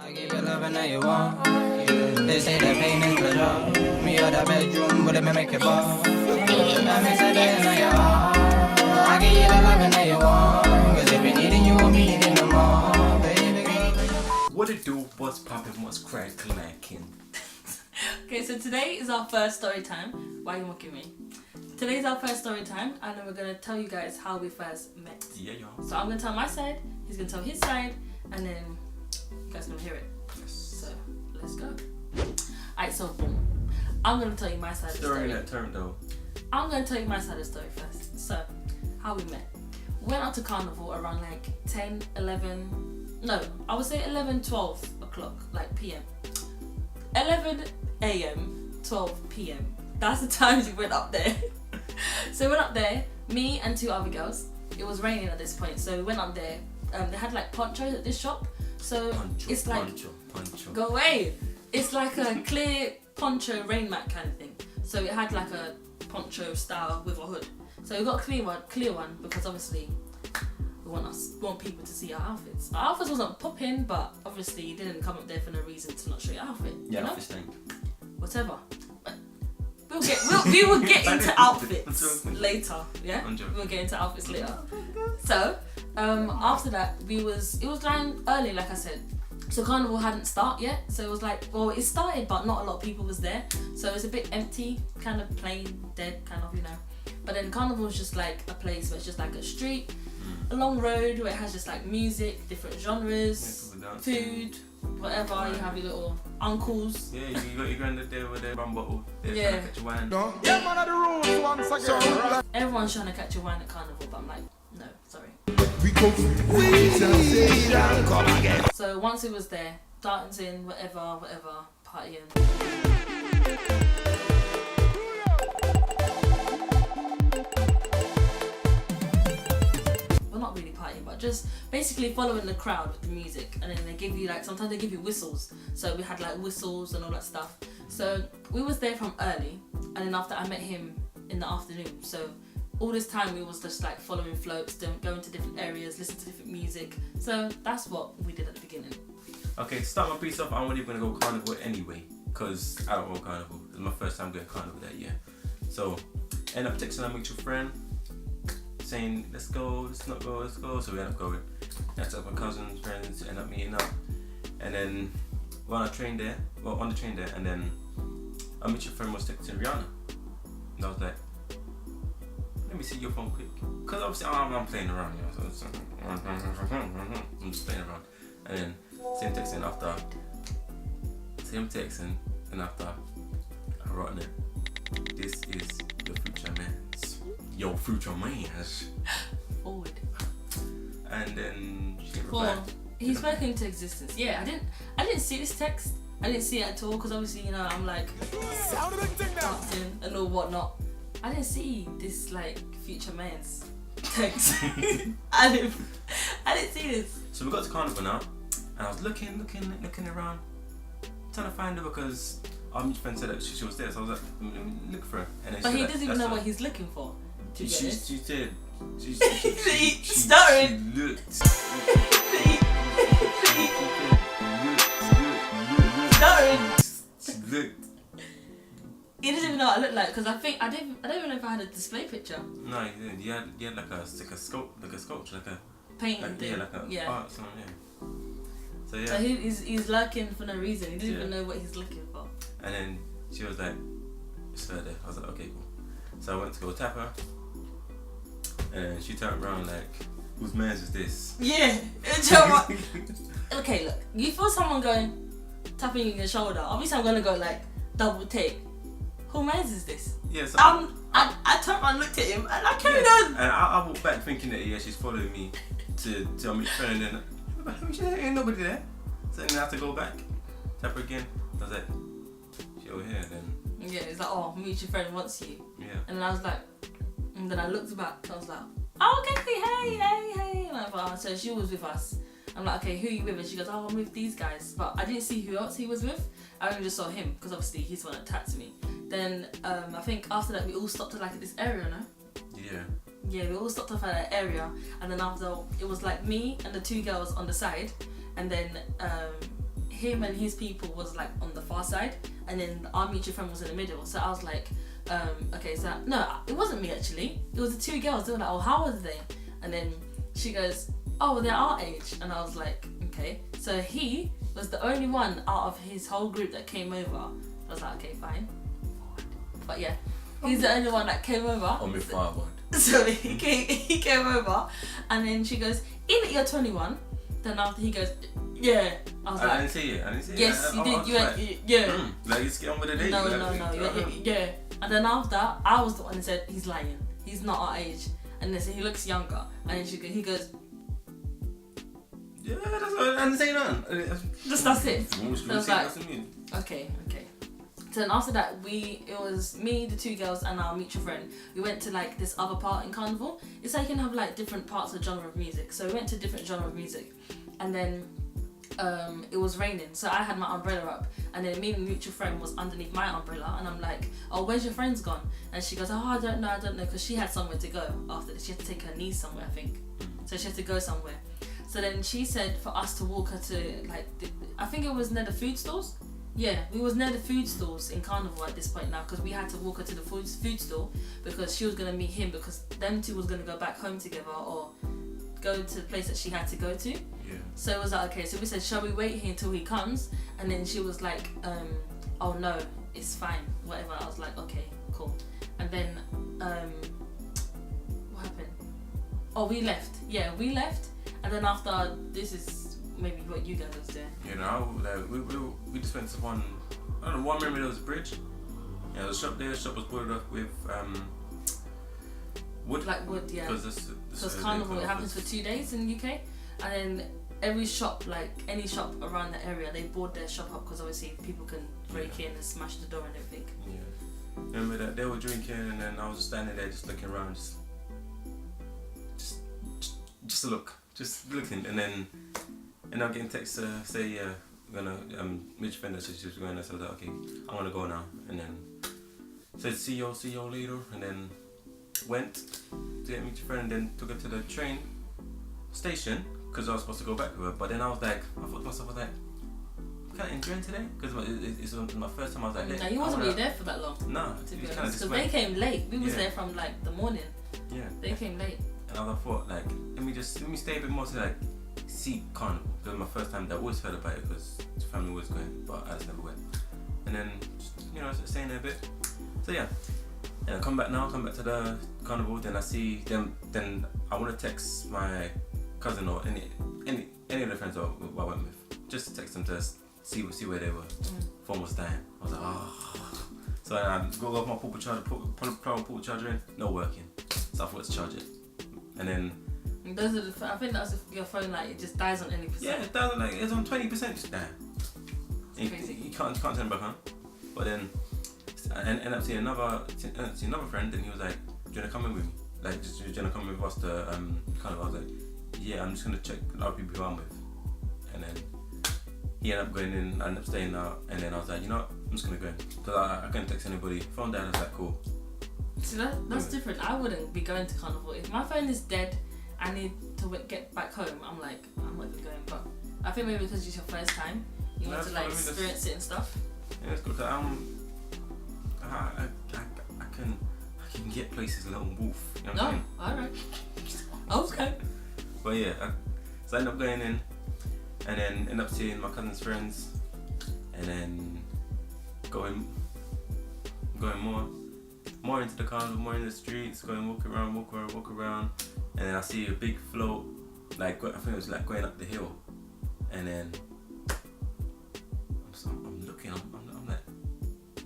I give you love and now you want. They say that pain is pleasure. Me or that bedroom, but it may make it ball. That makes a day now you want. I give you the love and now you want. Cause if you need it, you won't be needing no more, baby. What it do, what's poppin', what's crackin'? Okay, so today is our first story time. Why are you mocking me? Today's our first story time, and then we're gonna tell you guys how we first met. Yeah, y'all. So I'm gonna tell my side, he's gonna tell his side, and then you guys gonna hear it. Yes. So let's go. Alright, so boom. I'm gonna tell you my side of the story. Story that term though. I'm gonna tell you my side of the story first. So, how we met. We went out to carnival around like 10, 11, no, I would say 11, 12 o'clock, like PM. 11 AM, 12 PM. That's the times we went up there. So we went up there, me and two other girls. It was raining at this point, so we went up there. They had like ponchos at this shop. So Poncho, it's like, poncho. go away. It's like a clear poncho rain mat kind of thing. So it had like a poncho style with a hood. So we got a clear one because obviously we want people to see our outfits. Our outfits wasn't popping, but obviously you didn't come up there for no reason to not show your outfit. Yeah, you know? this thing. Whatever. We will get into outfits later. Yeah, we'll get into outfits later. So after that, it was dying early, like I said. So carnival hadn't started yet, so it was like, well, it started, but not a lot of people was there, so it was a bit empty, kind of plain, dead, kind of, you know. But then carnival is just like a place where it's just like a street, a long road where it has just like music, different genres, food, whatever. You have your little uncles. Yeah, you got your granddad there with their rum bottle. Yeah. Catch your wine. Yeah, man, of the rules once again. Everyone's trying to catch a wine at carnival, but I'm like, no, sorry. So once it was there, dancing, whatever, partying. Well, not really partying, but just basically following the crowd with the music. And then they give you like, sometimes they give you whistles. So we had like whistles and all that stuff. So we was there from early, and then after I met him in the afternoon. So all this time we was just like following floats, going to different areas, listening to different music. So that's what we did at the beginning. Okay, to start my piece off, I'm really gonna go carnival anyway, because I don't go carnival. It's my first time going carnival that year. So end up texting a mutual friend saying, let's go, let's not go, let's go. So we end up going. That's up my cousins, friends, end up meeting up. And then we're on the train there, and then a mutual friend was texting Rihanna. And I was like, let me see your phone quick. Because obviously I'm playing around, you know, so I'm just playing around. And then same texting, and after I wrote on it, this is your future man's. Your future man's. Forward. And then she Well, replied. he spoke into existence. Yeah, I didn't see this text. I didn't see it at all because obviously, you know, I'm like dancing and all whatnot. I didn't see this like future man's text. I didn't see this. So we got to carnival now, and I was looking around, trying to find her because our mutual friend said that she was there. So I was like, let me look for her. And then But she he said doesn't even know what he's looking for. To be She honest. said. She Started. looked. She looked. He doesn't even know what I look like because I don't even know if I had a display picture. No, you didn't. You had like a sculpture, like a Painting thing. yeah, art, something, yeah. So yeah. So he's lurking for no reason. He doesn't Yeah. even know what he's looking for. And then she was like, it's her there. I was like, okay, cool. So I went to go tap her, and she turned around like, whose man's is this? Yeah. Do you know what? Okay, look. You feel someone tapping you in your shoulder. Obviously, I'm gonna go like double take. Who man's is this? Yeah. So I turned around and looked at him and I carried on. And I walked back thinking that she's following me to our mutual friend, and then ain't nobody there. So then I have to go back, tap her again. I was like, she over here then. Yeah, it's like, oh, mutual friend wants you. Yeah. And then I was like, and then I looked back. I was like, oh, okay, hey. And I thought, oh, so she was with us. I'm like, okay, who are you with? And she goes, oh, I'm with these guys. But I didn't see who else he was with. I only just saw him because obviously he's the one that tapped me. Then I think after that we all stopped at like this area, no? Yeah. Yeah, we all stopped off at that area, and then after it was like me and the two girls on the side, and then him and his people was like on the far side, and then our mutual friend was in the middle. So I was like, okay, so no, it wasn't me actually. It was the two girls. They were like, oh, how old are they? And then she goes, oh, well, they're our age. And I was like, okay. So he was the only one out of his whole group that came over. I was like, okay, fine. But yeah, he's the only one that came over. On me forward. So he came over, and then she goes, in it, you're 21. Then after he goes, yeah. I was like, I didn't see it. Yes, you did. You went, yeah. Like, let's get on with the day. No. Yeah. And then after, I was the one that said, he's lying. He's not our age. And they said, he looks younger. And then he goes, yeah, that's what I didn't say nothing. That's it. So I was like, Like, okay. So then after that, it was me, the two girls, and our mutual friend. We went to like this other part in Carnival. It's like you can have like different parts of genre of music. So we went to different genre of music, and then it was raining. So I had my umbrella up, and then me and my mutual friend was underneath my umbrella, and I'm like, oh, where's your friends gone? And she goes, oh, I don't know, because she had somewhere to go after this. She had to take her niece somewhere, I think. So she had to go somewhere. So then she said for us to walk her to like, I think it was near the food stores. Yeah, we was near the food stores in Carnival at this point now, because we had to walk her to the food store because she was going to meet him, because them two was going to go back home together or go to the place that she had to go to. yeah. So it was like, okay, so we said, shall we wait here until he comes? And then she was like, oh no, it's fine, whatever. I was like, okay, cool. And then, what happened? Oh, we left. Yeah, we left. And then after, this is maybe what you guys was doing. You know, we just went to one, I don't know, one memory there was a bridge. Yeah, there was a shop there. The shop was boarded up with wood. Like wood, yeah. Because Carnival, it happens for 2 days in the UK. And then every shop, like any shop around the area, they board their shop up because obviously people can break in and smash the door and everything. Yeah. Remember that they were drinking, and then I was standing there just looking around, just looking, and then I'm getting texts to say, yeah, we're gonna Mitch Fender said she was going, so I was like, okay, I'm gonna go now, and then said see you later, and then went to get Mitch Friend, and then took her to the train station because I was supposed to go back with her. But then I thought to myself, I was like, I'm kind of enjoying today because it's my first time I was like, no, you wasn't really there for that long. No, to be honest, because they came late. We was there from like the morning. Yeah, they came late. And I thought, like, let me stay a bit more to like see Carnival. Because it was my first time. I always heard about it because the family was going, but I just never went. And then just, staying there a bit. So yeah, and I come back to the Carnival. Then I see them. Then I want to text my cousin or any of the friends I went with, just to text them to see where they were. Phone was dying. I was like, oh. So I go off my portable charger, put my portable charger in, not working. So I thought, let's charge it. And then those are I think that's if your phone like it just dies on any percent. Yeah, it dies on it's on 20%, just die. You can't turn it back on. But then I ended up seeing another friend, and he was like, do you wanna come in with me? Like, do you wanna come with us to kind of? I was like, yeah, I'm just gonna check the other people who I'm with. And then he ended up going in, I ended up staying out, and then I was like, you know what, I'm just gonna go in. Because I couldn't text anybody. Phone died, I was like, cool. See, that's different. I wouldn't be going to Carnival. If my phone is dead, I need to get back home. I'm like, I'm not even going. But I think maybe because it's your first time, you want to like experience it and stuff. Yeah, it's good. I can get places like on Wolf. You know what I'm saying? Alright. Okay. But yeah, so I ended up going in, and then end up seeing my cousin's friends, and then going more into the Carnival, more in the streets, walk around, and then I see a big float, like I think it was like going up the hill, and then I'm looking, I'm like,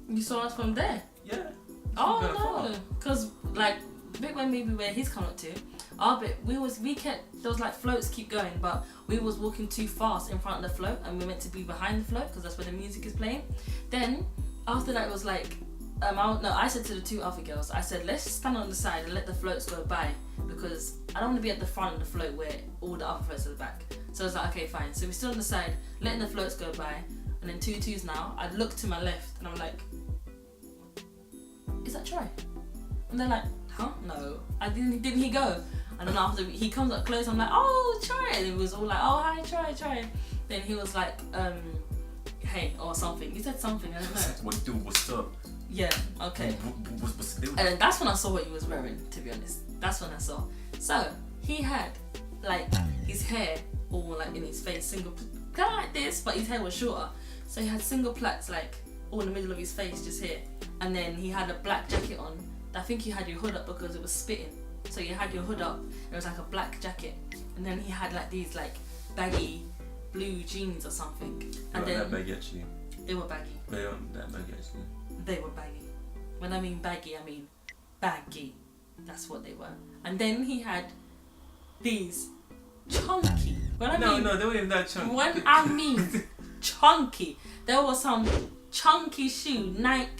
you saw us from there? Yeah. Oh no, because like bit when maybe where he's come up to, our bit we kept there was like floats keep going, but we was walking too fast in front of the float, and we meant to be behind the float because that's where the music is playing. Then after that it was like. I said to the two other girls, I said, let's stand on the side and let the floats go by, because I don't want to be at the front of the float where all the other floats are at the back. So I was like, okay, fine. So we stood on the side, letting the floats go by, and then twos now, I'd look to my left and I'm like, is that Troy? And they're like, huh? No. Didn't he go? And then after he comes up close, I'm like, oh, Troy. And it was all like, oh, hi, Troy. Then he was like, hey or something. He said something. I don't know. What do? What's up? Yeah. Okay. What's the deal? And that's when I saw what he was wearing. To be honest, that's when I saw. So he had like his hair all like in his face, single kind of like this, but his hair was shorter. So he had single plaits like all in the middle of his face, just here. And then he had a black jacket on. I think you had your hood up because it was spitting. So you had your hood up. It was like a black jacket, and then he had like these like baggy blue jeans or something. And then that baggy actually. They were baggy. They aren't that baggy actually. They were baggy. When I mean baggy, I mean baggy. That's what they were. And then he had these chunky. When I mean, no, they weren't even that chunky. When I mean chunky, there was some chunky shoe, Nike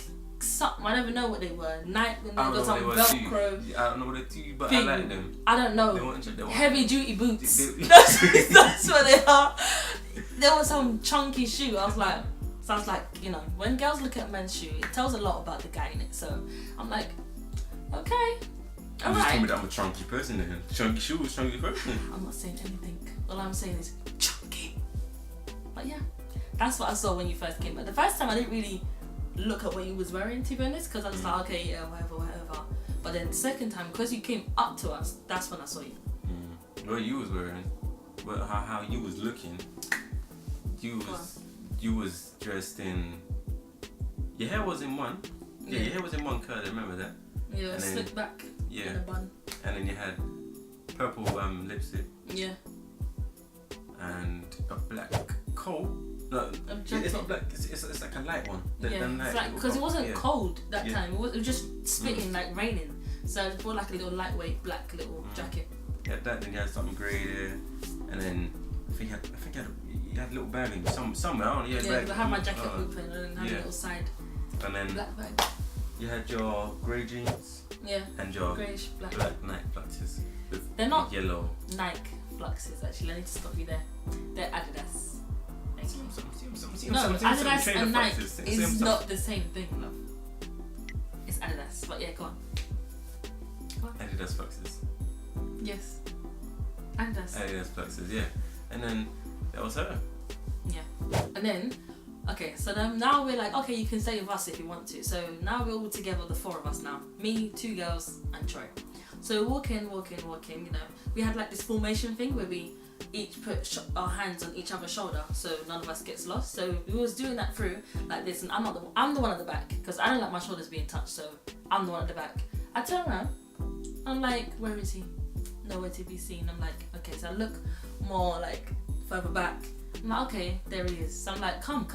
something. I don't even know what they were. Nike, and they got some Velcro. I don't know what they do, but thing. I like them. I don't know. They weren't heavy duty boots. That's what they are. There was some chunky shoe. I was like, you know, when girls look at men's shoe, it tells a lot about the guy in it. So I'm like, okay. I'm just telling me that I'm a chunky person then. Chunky shoes, chunky person. I'm not saying anything. All I'm saying is chunky. But yeah, that's what I saw when you first came. But the first time I didn't really look at what you was wearing, to be honest, because I was like, okay, yeah, whatever. But then the second time, because you came up to us, that's when I saw you. What you was wearing, but how you was looking, you was dressed in. Your hair was in one. Yeah, your hair was in one curl. I remember that. Yeah, and slicked back. Yeah. In a bun. And then you had purple lipstick. Yeah. And a black coat. No, it's not black. It's like a light one. It's like because it wasn't cold that time. It was just spitting like raining. So it was like a little lightweight black little jacket. Yeah, that. Then you had something grey there, and then I think you had a little bag in somewhere. I don't know. Yeah, I had my jacket open and then had a little side. And then black bag. You had your grey jeans. Yeah. And your greyish black Nike fluxes. They're not yellow Nike fluxes actually. I need to stop you there. They're Adidas. No, Adidas and Nike is not the same thing, love. It's Adidas, but yeah, go on. Adidas fluxes. Yes. Adidas fluxes, yeah. And then that was her. Yeah. And then, okay, so then now we're like, okay, you can stay with us if you want to. So now we're all together, the four of us now. Me, 2 girls, and Troy. So walking, you know. We had like this formation thing where we each put our hands on each other's shoulder so none of us gets lost. So we was doing that through like this, and I'm the one at the back because I don't like my shoulders being touched, so I'm the one at the back. I turn around, I'm like, where is he? Nowhere to be seen. I'm like, okay, so I look more like further back. I'm like, okay, there he is. So I'm like, come.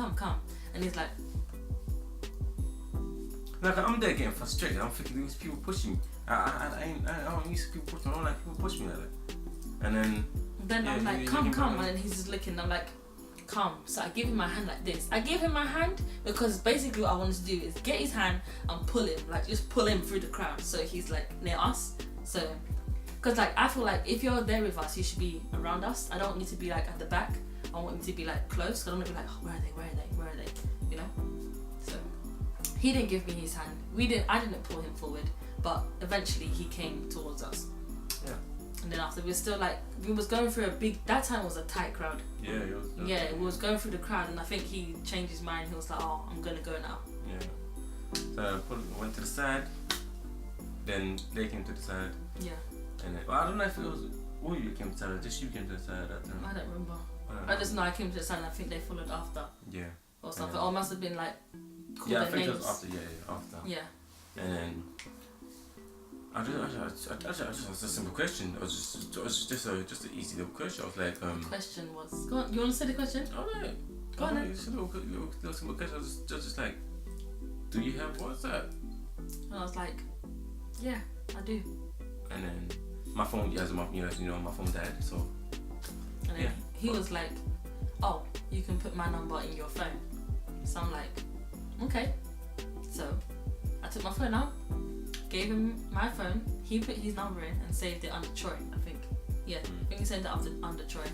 And he's like, I'm there getting frustrated. I'm thinking these people pushing me. I don't used to people push me. I don't like people push me like that. And then I'm like, come. And then he's just looking. I'm like, come. So I give him my hand like this. I give him my hand because basically what I wanted to do is get his hand and pull him. Like, just pull him through the crowd so he's like near us. So, because like, I feel like if you're there with us, you should be around us. I don't want you to be like at the back. I want you to be like close. I don't want to be like, oh, where are they? You know? So, he didn't give me his hand. I didn't pull him forward. But eventually he came towards us. Yeah. And then after we was going through that time was a tight crowd. Yeah, it was. Yeah, we was going through the crowd, and I think he changed his mind. He was like, oh, I'm gonna go now. Yeah. So I went to the side, then they came to the side. Yeah. And then, I don't know if it was all you came to the side, just you came to the side that time. I don't remember. I just know I came to the side and I think they followed after. Yeah. Or something. Or it must have been like I think names. It was after, after. Yeah. And then I just asked a simple question. It was just an easy little question. I was like, The question was, go on, you want to say the question? Oh no, go on then. It's a little simple question. I was just like, do you have WhatsApp? And I was like, yeah, I do. And then my phone, my phone died, so. And then he was like, oh, you can put my number in your phone. So I'm like, okay. So I took my phone out, gave him my phone, he put his number in and saved it under Troy, I think. Yeah, I think he saved it under Troy.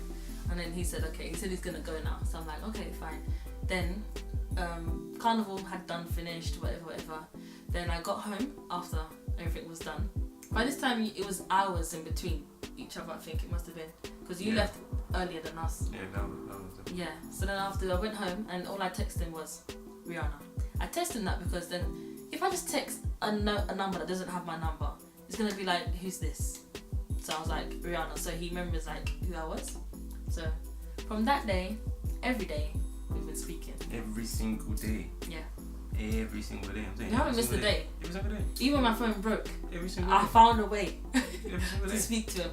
And then he said, okay, he said he's gonna go now. So I'm like, okay, fine. Then Carnival had finished, whatever. Then I got home after everything was done. By this time, it was hours in between each other, I think it must have been. Because you left earlier than us. Yeah, that was Yeah. So then after I went home and all I texted him was Rihanna. I texted him that because then if I just text a number that doesn't have my number, it's gonna be like, who's this? So I was like, Rihanna. So he remembers like who I was. So from that day, every day we've been speaking. Every single day. Yeah. Every single day. I'm saying. You haven't missed a day. Every single day. Even my phone broke. Every single day. I found a way Every single day. to speak to him.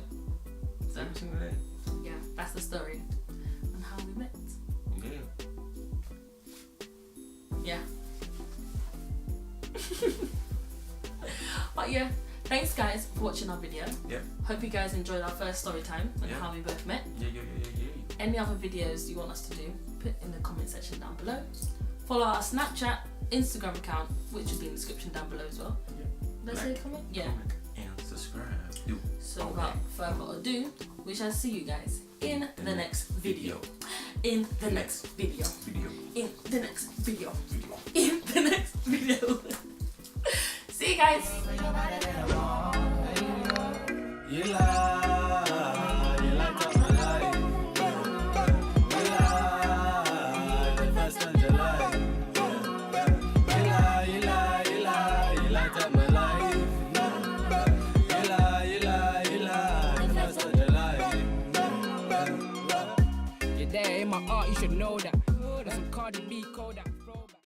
So Every single day. yeah, that's the story on how we met. Yeah. Yeah. But yeah, thanks guys for watching our video. Yeah. Hope you guys enjoyed our first story time and how we both met. Yeah. Any other videos you want us to do, put in the comment section down below. Follow our Snapchat, Instagram account, which will be in the description down below as well. Let's say comment? Yeah. Comment and subscribe. So without further ado, we shall see you guys in the next video. In the next video. In the next video. In the next video. See you guys. You light up my life. You lie, the first of July. You light up my life. You lie, the first of July. You're there in my heart, you should know that.